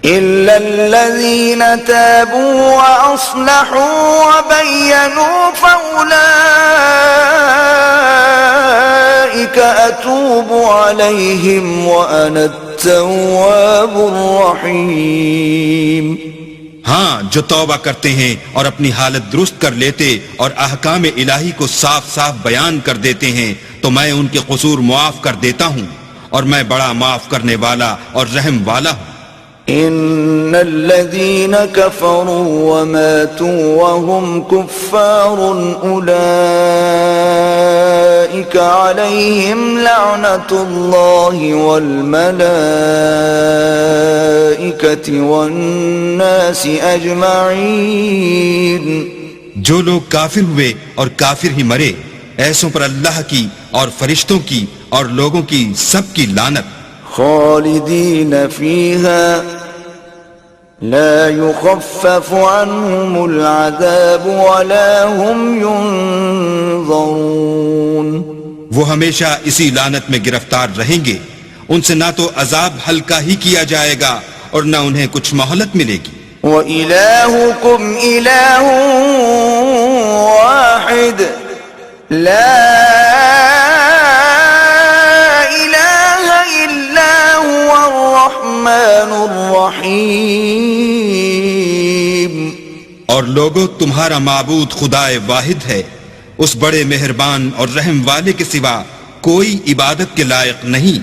إلا الذين تابوا وأصلحوا وبينوا فأولئك أتوب عليهم وأنا التواب الرحيم. ہاں، جو توبہ کرتے ہیں اور اپنی حالت درست کر لیتے اور احکام الہی کو صاف صاف بیان کر دیتے ہیں تو میں ان کے قصور معاف کر دیتا ہوں، اور میں بڑا معاف کرنے والا اور رحم والا ہوں. إن الذين كفروا وماتوا وهم كفار أولئك عليهم لعنة الله والملائكة والناس أجمعين. جو لوگ کافر ہوئے اور کافر ہی مرے، ایسوں پر اللہ کی اور فرشتوں کی اور لوگوں کی سب کی لعنت. خالدين فيها لا يخفف عنهم العذاب ولا هم ينظرون. وہ ہمیشہ اسی لعنت میں گرفتار رہیں گے، ان سے نہ تو عذاب ہلکا ہی کیا جائے گا اور نہ انہیں کچھ مہلت ملے گی. وَإِلَٰهُكُمْ إِلَٰهٌ وَاحِدٌ لَا الرحمن الرحیم. اور لوگو، تمہارا معبود خدائے واحد ہے، اس بڑے مہربان اور رحم والے کے سوا کوئی عبادت کے لائق نہیں.